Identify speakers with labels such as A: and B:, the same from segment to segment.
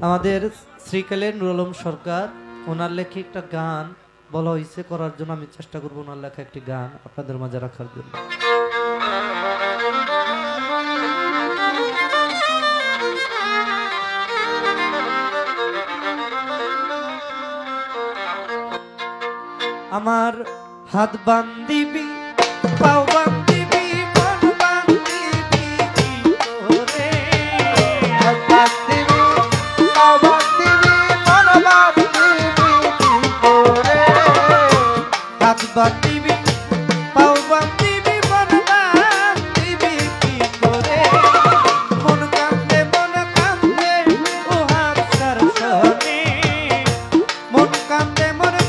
A: আমাদের শ্রীকালের নুর আলম সরকার ওনার লেখা একটা গান বলা হয়েছে করার জন্য আমি চেষ্টা করব ওনার লেখা একটি গান আপনাদের মাঝে রাখার জন্য। আমার হাত বান্ধিবি পাও বান্ধিবি মন বান্ধিবি ওরে হাত বান্ধিবি পাও বান্ধিবি মন বান্ধিবি ওরে হাত বান্ধিবি পাও বান্ধিবি মন বান্ধিবি ওরে মন কান্দে ও হাত সরসনে মন কান্দে
B: বাবা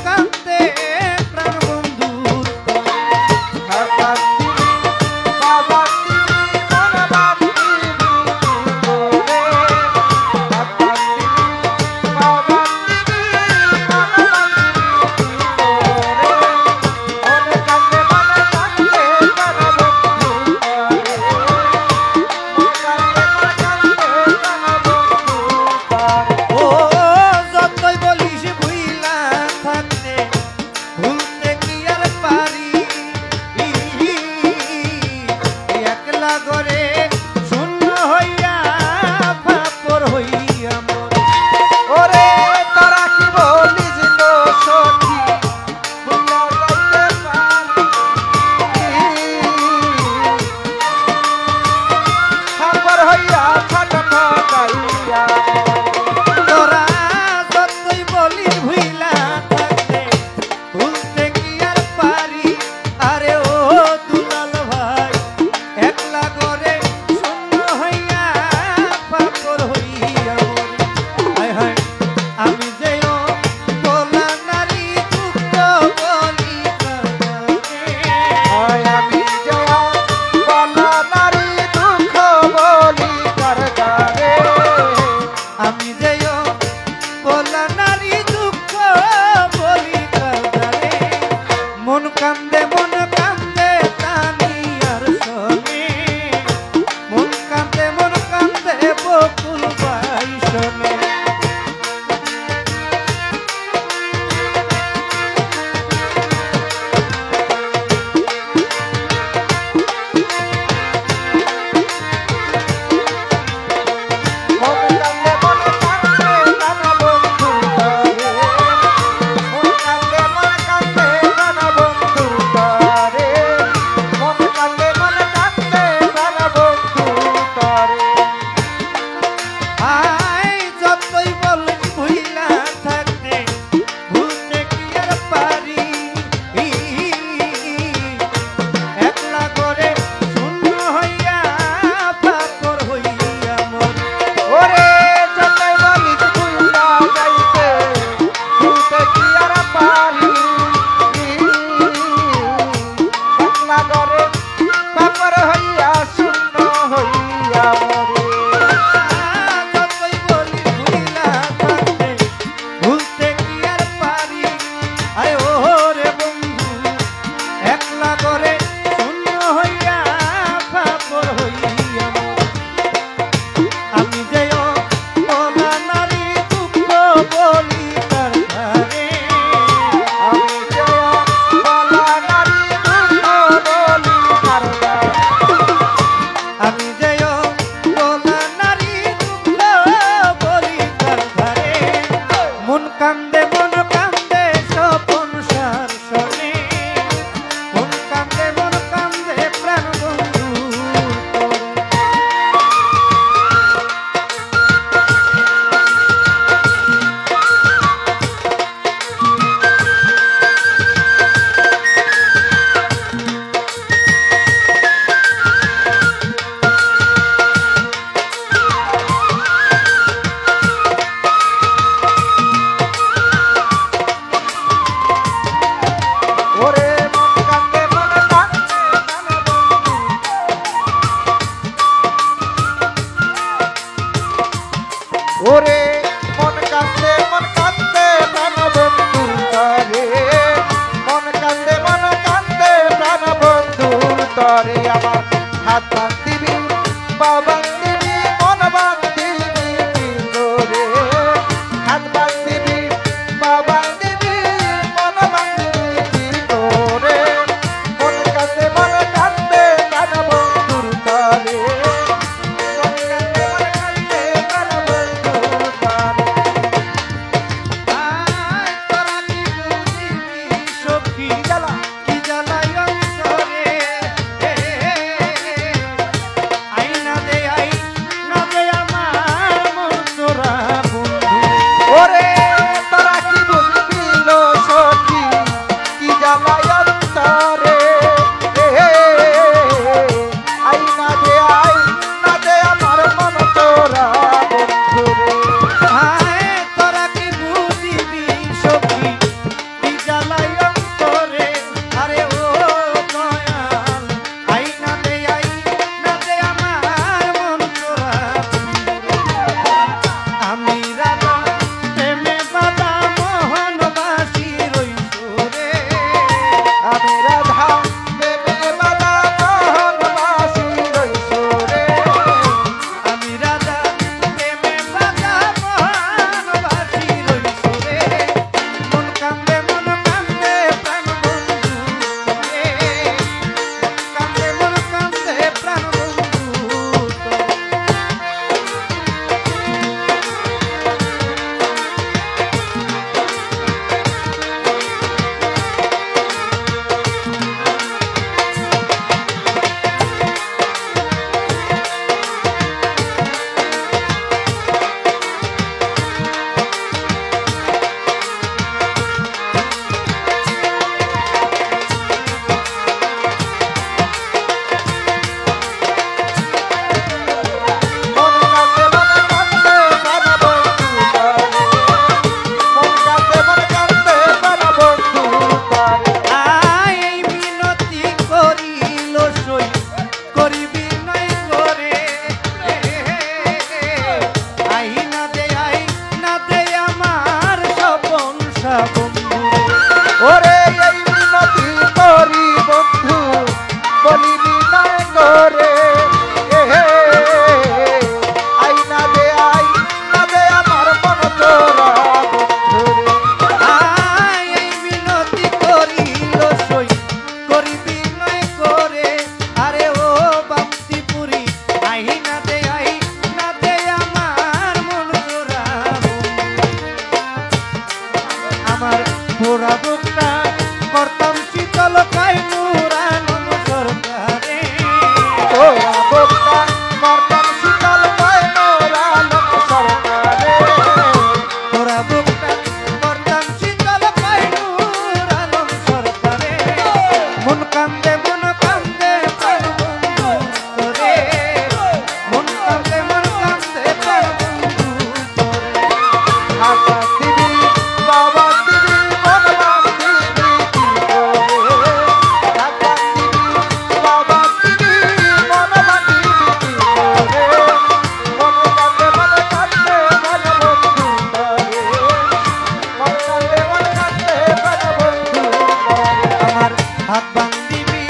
A: বান্দিবি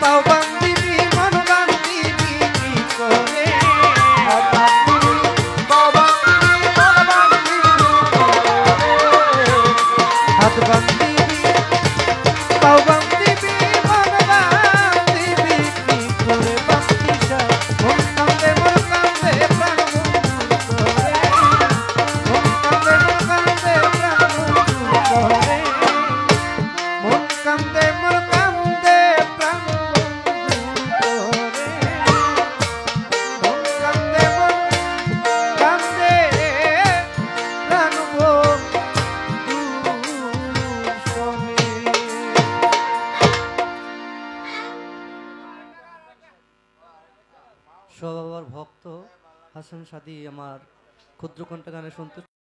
A: পাও বান্দিবি মন বান্দিবি কি করে হাত বান্দিবি পাও বান্দিবি মন বান্দিবি হাত বান্দিবি পাও বান্দিবি মন বান্দিবি কি করে বান্দিশা মন কান্দে মোর কান্দে প্রাণ বন্ধু করে মন কান্দে মোর কান্দে প্রাণ বন্ধু করে মন কান্দে মোর কান্দে প্রাণ বন্ধু করে মন কান্দে মোর কান্দে প্রাণ বন্ধু সনে। সবার ভক্ত হাসান সাদি আমার ক্ষুদ্র কণ্ঠ গানে সন্তুষ্ট।